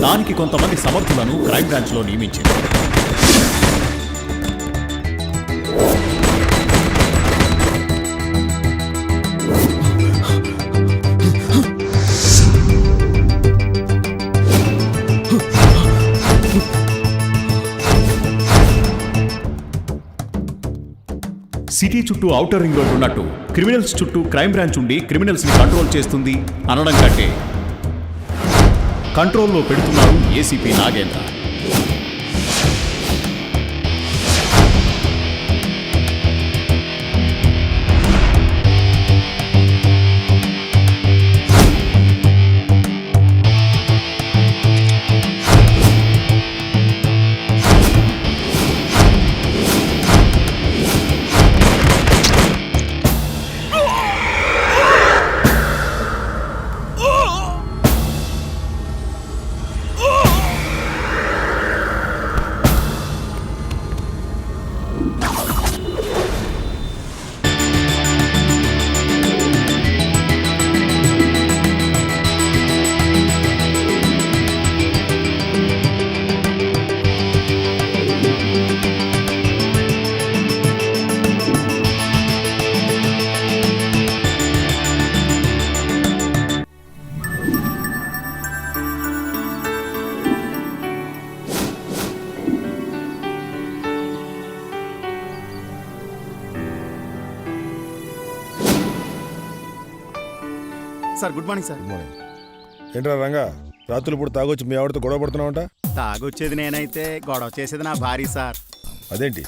దానికి కొంతమంది సమర్థులను క్రైమ్ బ్రాంచ్లో నియమించింది. సిటీ చుట్టూ ఔటర్ రింగ్ రోడ్ ఉన్నట్టు క్రిమినల్స్ చుట్టూ క్రైమ్ బ్రాంచ్ ఉండి క్రిమినల్స్ ని కంట్రోల్ చేస్తుంది అనడం కంటే కంట్రోల్లో పెడుతున్నారు ACP Nagendra. Sir good morning sir. Good morning. ఏంట్రా రంగా, రాత్రులు ఇప్పుడు తాగొచ్చి మీ ఆవిడతో గొడవ పడుతున్నావంట? తాగొచ్చేది నేనైతే గొడవ చేసేది నా భార్య సార్. అదేంటి?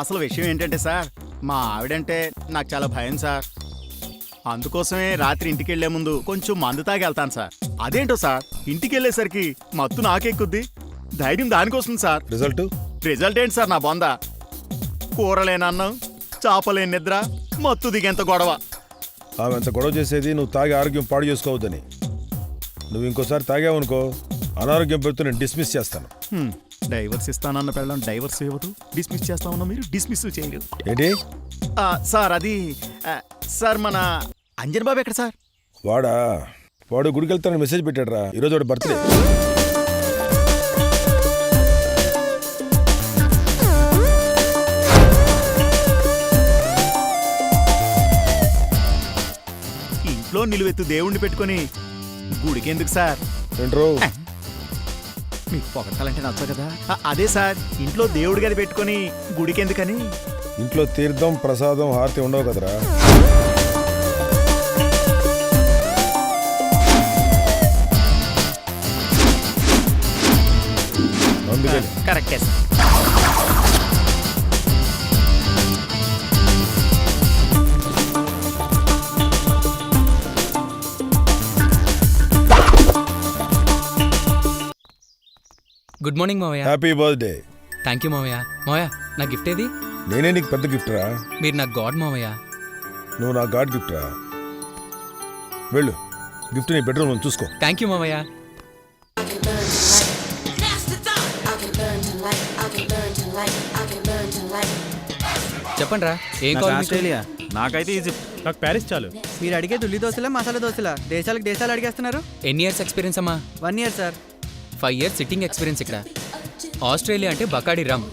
అసలు విషయం ఏంటంటే సార్, మా ఆవిడంటే నాకు చాలా భయం సార్. అందుకోసమే రాత్రి ఇంటికి వెళ్లే ముందు కొంచెం మందు తాగి వెళ్తాను సార్. అదేంటో సార్, ఇంటికి వెళ్ళేసరికి మత్తు నాకెక్కుద్ది, ధైర్యం దానికోసం సార్. రిజల్ట్ ఏంటి సార్, నా బొంద కూరలేని అన్నం, చాపలేని నిద్ర, మత్తు దిగేంత గొడవ. ఆమె అంత గొడవ చేసేది నువ్వు తాగి ఆరోగ్యం పాడు చేసుకోవద్దని. నువ్వు ఇంకోసారి తాగావనుకో అనారోగ్యం పెడుతూ నేను డిస్మిస్ చేస్తాను. డైవర్స్ ఇస్తానన్న పెళ్ళం డైవర్స్ ఇవ్వదు, డిస్మిస్ చేస్తామన్నా మీరు డిస్మిస్ చేయలేదు ఏంటి సార్? అది సార్ మన అంజన్ బాబు ఎక్కడ సార్? వాడు గుడికి వెళ్తానని మెసేజ్ పెట్టాడు రా. ఈరోజు వాడు బర్త్డే. ఇంట్లో నిలువెత్తు దేవుణ్ణి పెట్టుకొని గుడికి ఎందుకు సార్? మీకు పొగట్టాలంటే నచ్చ కదా. అదే సార్, ఇంట్లో దేవుడి గది పెట్టుకొని గుడికి ఎందుకని. ఇంట్లో తీర్థం ప్రసాదం హారతి ఉండవు కదరా. కరెక్టే సార్. గుడ్ మార్నింగ్ మావయ్య. Happy birthday. థ్యాంక్ యూ మావయ్య. మావయ్య నా గిఫ్ట్ ఏది? నేనే నీకు పెద్ద గిఫ్ట్ రా. మీరు నాకు గాడ్ మావయ్య. నువ్వు నా గాడ్ గిఫ్ట్ రా. వెళ్ళు, గిఫ్ట్ నీ బెడ్రూమ్ చూసుకో. థ్యాంక్ యూ మావయ్య. చెప్పండి రా, ఏం కావాలి? ఆస్ట్రేలియా. నాకైతే ఈజిప్ట్. నాకు ప్యారిస్ చాలు. మీరు అడిగే దుల్లి దోశలా మసాలా దోశలా? దేశాలకు దేశాలు అడిగేస్తున్నారు. ఎన్ని ఇయర్స్ ఎక్స్పీరియన్స్ అమ్మా? 1 year sir. 5 years sitting experience ఇక్కడ. ఆస్ట్రేలియా అంటే బకాడి రమ్,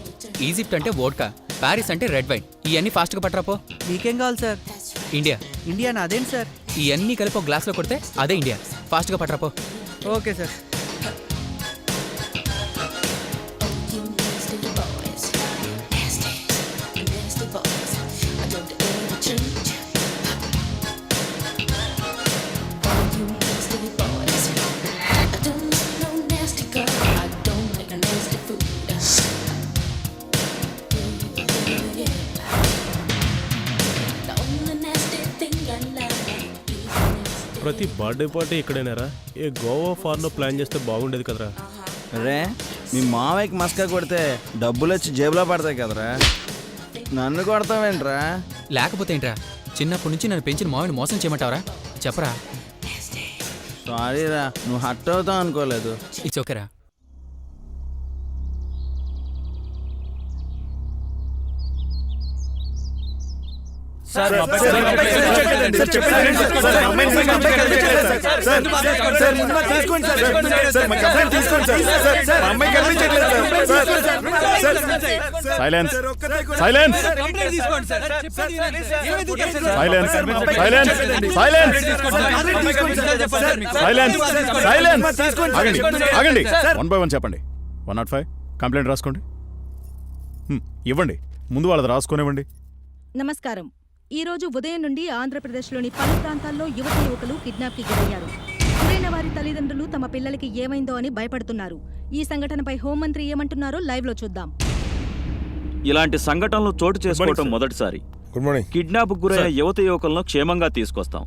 ఈజిప్ట్ అంటే వోడ్కా, ప్యారిస్ అంటే రెడ్ వైన్. ఇవన్నీ ఫాస్ట్గా పట్టరాపో. మీకేం కావాలి సార్? ఇండియా. ఇండియా నాదేంటి సార్? ఇవన్నీ కలిపి ఒక గ్లాస్లో కొడితే అదే ఇండియా. ఫాస్ట్గా పట్టరాపో. Okay sir. ప్రతి బర్త్డే పార్టీ ఇక్కడేనారా? ఏ గోవా ఫార్నో ప్లాన్ చేస్తే బాగుండేది కదరా. రే, మీ మావయ్యకి మస్కా కొడితే డబ్బులు వచ్చి జేబులో పడతాయి కదరా. నన్ను కొడతావేంట్రా? లేకపోతే ఏంట్రా, చిన్నప్పటి నుంచి నన్ను పెంచిన మావిని మోసం చేయమంటావరా? చెప్పరా. సారీరా, నువ్వు హట్ అవుతావు అనుకోలేదు. ఇట్స్ ఓకేరా. Silence silence silence silence silence ఆగండి ఆగండి 1 by 1 చెప్పండి 105 కంప్లైంట్ రాసుకోండి ఇవ్వండి ముందు వాళ్ళది రాసుకొనివ్వండి. నమస్కారం. ఈ రోజు ఉదయం నుండి ఆంధ్రప్రదేశ్లోని పలు ప్రాంతాల్లో యువకులు కిడ్నాప్కి గురయ్యారు. గురైన వారి తల్లిదండ్రులు తమ పిల్లలకి ఏమైందో అని భయపడుతున్నారు. ఈ సంఘటనపై హోంమంత్రి ఏమంటున్నారో లైవ్లో చూద్దాం. ఇలాంటి సంఘటనలు చోటు చేసుకోవటం మొదటిసారి. Good morning. కిడ్నాప్ గురైన యువకులను క్షేమంగా తీసుకొస్తాం.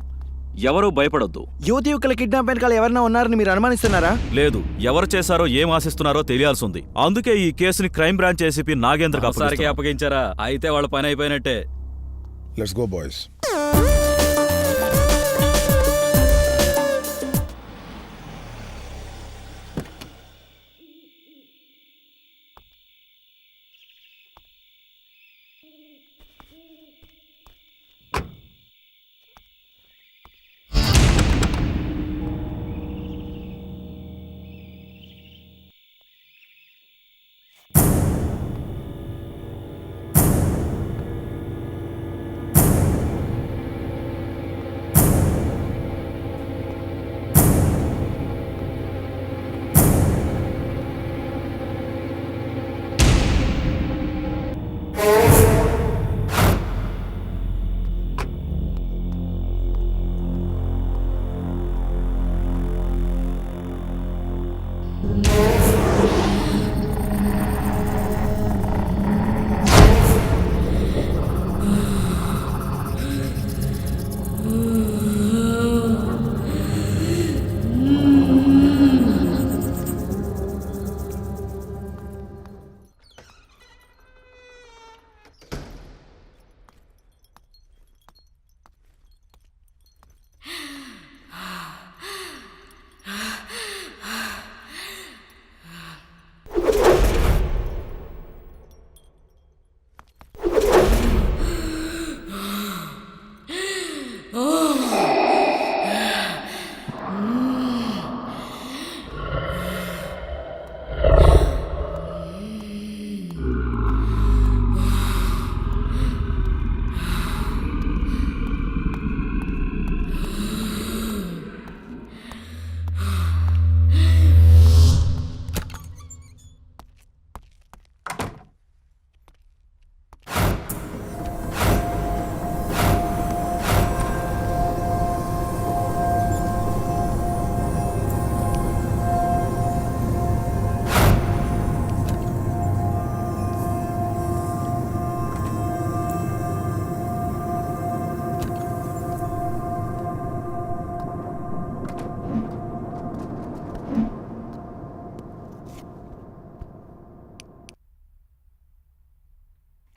ఎవరూ భయపడొద్దు. యువకుల కిడ్నాప్ వెనకాల ఎవరైనా ఉన్నారని మీరు అనుమానిస్తున్నారా? లేదు, ఎవరు చేశారో ఏం ఆశిస్తున్నారో తెలియాల్సింది. అందుకే ఈ కేసుని క్రైమ్ బ్రాంచ్ ఏసీపీ నాగేంద్ర సార్కి అప్పగించారా? అయితే వాళ్ళ పని అయిపోయినట్టే. Let's go boys.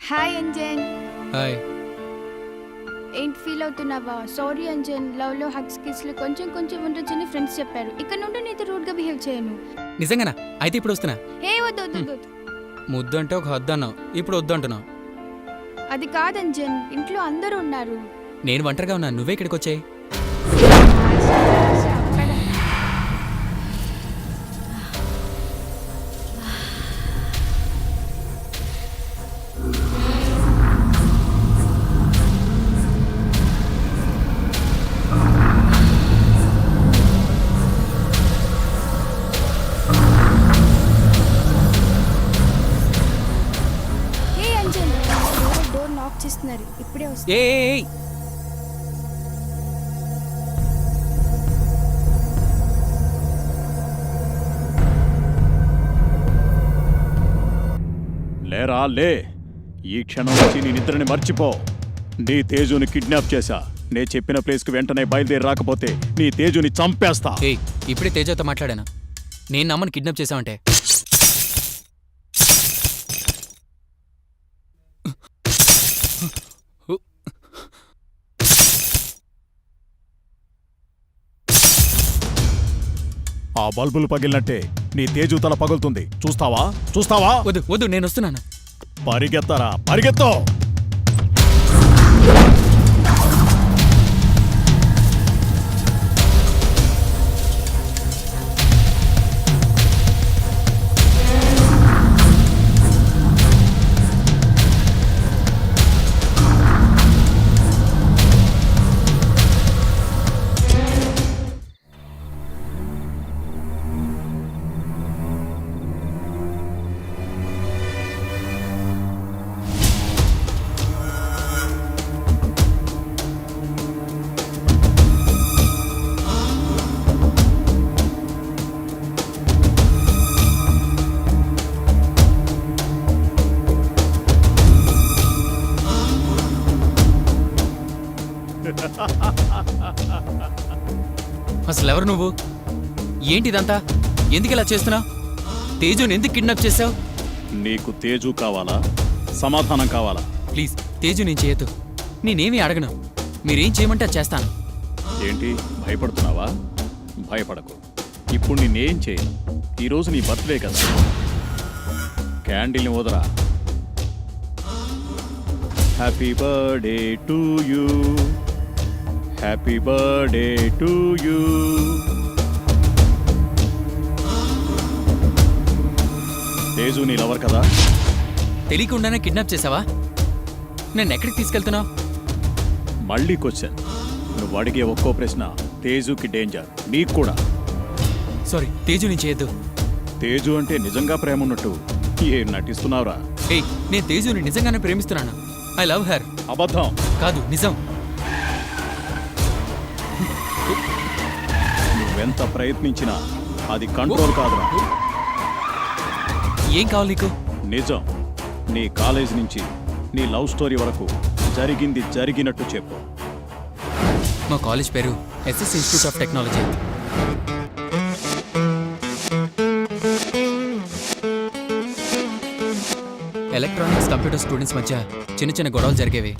Hi Anjan. Hi. ఏంటి ఫీల్ అవుతున్నావా? సారీ అంజన్, లవ్ లో హగ్స్ కిస్లు కొంచెం కొంచెం ఉండొచ్చని ఫ్రెండ్స్ చెప్పారు. ఇక్కడ నుండి నీతో రూడ్ గా బిహేవ్ చేయను. నిజంగానా? అయితే ఇప్పుడు వస్తున్నా. ఏ వద్దు వద్దు వద్దు. ముద్దు అంటే ఒక హద్దు అన్నావు, ఇప్పుడు వద్దు అంటున్నావు. అది కాదంజన్, ఇంట్లో అందరూ ఉన్నారు. నేను ఒంటరిగా ఉన్నాను, నువ్వే ఇక్కడికి వచ్చాయి. ఇప్పుడే ఏ లేరా లే, ఈ క్షణం నుంచి నీ నిద్రని మర్చిపో. నీ తేజుని కిడ్నాప్ చేశా. నే చెప్పిన ప్లేస్కి వెంటనే బయలుదేరి రాకపోతే నీ తేజుని చంపేస్తా. ఇప్పుడే తేజతో మాట్లాడాను. నేను నమ్మని కిడ్నాప్ చేశావంటే ఆ బల్బులు పగిలినట్టే నీ తేజు తల పగులుతుంది. చూస్తావా? చూస్తావా? వద్దు వద్దు, నేను వస్తున్నాను. పరిగెత్తరా, పరిగెత్తో. అసలు ఎవరు నువ్వు? ఏంటిదంతా? ఎందుకు ఇలా చేస్తున్నావు? తేజుని ఎందుకు కిడ్నాప్ చేసావు? నీకు తేజు కావాలా, సమాధానం కావాలా? ప్లీజ్ తేజు నేను చేయొద్దు. నేనేమీ అడగను. మీరేం చేయమంటే అది చేస్తాను. ఏంటి భయపడుతున్నావా? భయపడకు. ఇప్పుడు నిన్నేం చేయను. ఈరోజు నీ బర్త్డే కదా, క్యాండిల్ని వదరా. Happy birthday to you, happy birthday to you. Teju నీ లవర్ కదా? తెలియకుండానే కిడ్నాప్ చేసావా? నేను ఎక్కడికి తీసుకెళ్తున్నావు? మళ్ళీ క్వశ్చన్. నువ్వు అడిగే ఒక్కో ప్రశ్న తేజుకి డేంజర్, నీకు కూడా. సారీ, తేజు నేను చేయొద్దు. తేజు అంటే నిజంగా ప్రేమ ఉన్నట్టు ఏం నటిస్తున్నావురా? ఏయ్, నేను తేజుని నిజంగానే ప్రేమిస్తున్నాను. I love her. అబద్ధం. కాదు, నిజం. నువ్వెంత ప్రయత్నించినా అది కంట్రోల్ కాదురా. ఏం కావాలి నీకు? నిజం. నీ కాలేజ్ నుంచి నీ లవ్ స్టోరీ వరకు జరిగింది జరిగినట్టు చెప్పు. మా కాలేజ్ పేరు SS institute of technology. Electronics computer students మధ్య చిన్న చిన్న గొడవలు జరిగేవి.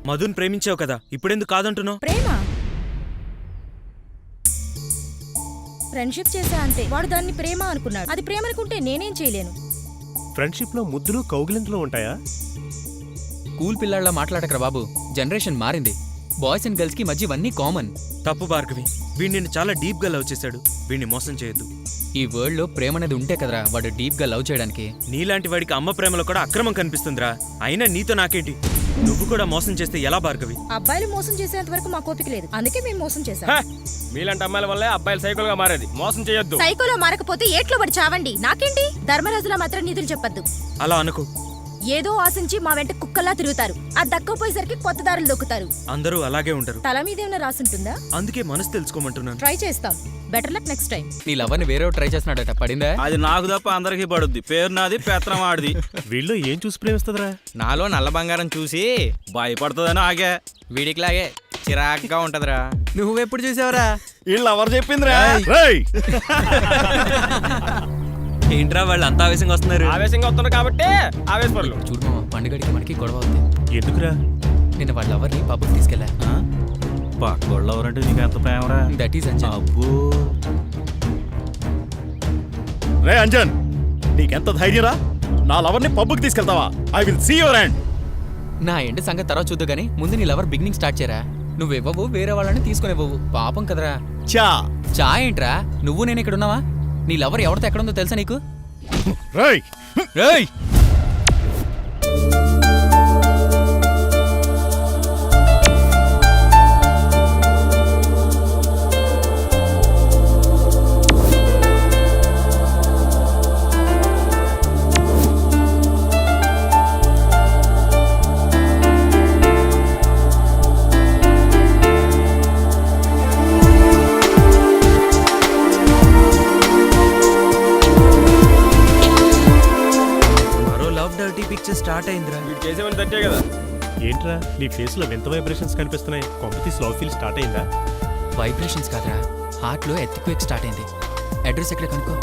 మధుని ప్రేమించావు కదా, ఇప్పుడెందుకు కాదంటున్నావు? ప్రేమ ఫ్రెండ్షిప్ చేసా అంతే. వాడు దాన్ని ప్రేమ అనుకున్నాడు. అది ప్రేమ అనుకుంటే నేనేం చేయలేను. ఫ్రెండ్షిప్ లో ముద్దులు కౌగిలింతలు ఉంటాయా? కూల్ పిల్లాళ్ళ మాట్లాడకరా బాబు. జనరేషన్ మారింది. బాయ్స్ అండ్ గర్ల్స్ కి మధ్య ఇవన్నీ కామన్. తప్పు భార్గవి, వీడు నిన్ను చాలా డీప్ గా లవ్ చేశాడు. వీడిని మోసం చేయొద్దు. ఈ వరల్డ్ లో ప్రేమ అనేది ఉంటే కదరా వాడు డీప్ గా లవ్ చేయడానికి. నీలాంటి వాడికి అమ్మ ప్రేమలో కూడా అక్రమం కనిపిస్తుందిరా. అయినా నీతో నాకేంటి? నువ్వు కూడా మోసం చేస్తే ఎలా భార్గవి? అబ్బాయిలు మోసం చేసేంత వరకు మా కోపిక లేదు. అందుకే మేము మోసం చేశాం. మీలాంటి అమ్మాయిల వల్లే అబ్బాయిలు సైకోలుగా మారేది. మోసం చేయొద్దు. సైకోలో మారకపోతే ఏట్లో పడి చావండి. నాకేంటి? ధర్మరాజులా మాత్రం నీతులు చెప్పద్దు. అలా అనుకో. ఏదో ఆశించి మా వెంట కుక్కల్లా తిరుగుతారు. అది దక్కపోయేసరికి కొత్త దారులు దొక్కుతారు. అందరూ అలాగే ఉంటారు. తల మీద ఏమైనా రాసుంటుందా? అందుకే మనసు తెలుసుకోమంటున్నాను. ట్రై చేస్తాం. Better luck next time. నీ లవర్ని వేరే ట్రై చేస్తున్నాడట. పడిందా? అది నాకు తప్ప అందరికీ పడుద్ది. పేరు నాది, పెత్రం ఆడిది. వీళ్ళు ఏం చూసి ప్రేమిస్తుందిరా? నాలో నల్ల బంగారం చూసి భయపడుతుందని ఆగే. వీడికిలాగే చిరాగ్గా ఉంటదిరా. నువ్వెప్పుడు చూసావురా? వీళ్ళు ఎవరు చెప్పిందిరా? ఏంట్రా వాళ్ళు అంత ఆవేశంగా వస్తున్నారు? ఆవేశంగా వస్తున్నారు కాబట్టి ఆవేశపడలు. చూడు మామ, పండుగడికి మనకి గొడవ అవుతుంది. ఎందుకురా? నిన్న వాళ్ళ లవర్ని పబ్కి తీసుకెళ్ళా. పక్కోళ్ళు ఎవరంటే నీకు ఎంత ప్రేమరా? That is Anjan. అబ్బో. రే అంజన్, నీకెంత ధైర్యరా? నా లవర్ని పబ్బుకి తీసుకెళ్తావా? I will see your hand. నా ఎండ్ సంగతి తర్వాత చూద్దు గానీ ముందు నీ లవర్ బిగినింగ్ స్టార్ట్ చేయరా. నువ్వివ్వవు, వేరే వాళ్ళని తీసుకుని ఇవ్వవు. పాపం కదరా. చా చా ఏంట్రా? నువ్వు నేను ఇక్కడ ఉన్నావా? నీ లవర్ ఎవరితో ఎక్కడుందో తెలుసా నీకు? రేయ్ రేయ్, స్టార్ట్ అయిందిరా. వీడు చేసేవని తట్టే కదా. ఏంట్రా నీ ఫేస్ లో వింత వైబ్రేషన్స్ కనిపిస్తున్నాయి? కాంపిటీస్ లవ్ ఫీల్ స్టార్ట్ అయిందా? వైబ్రేషన్స్ కాదురా, హార్ట్ లో ఎర్త్క్వేక్ స్టార్ట్ అయింది. అడ్రస్ ఎక్కడ కనుక్కో.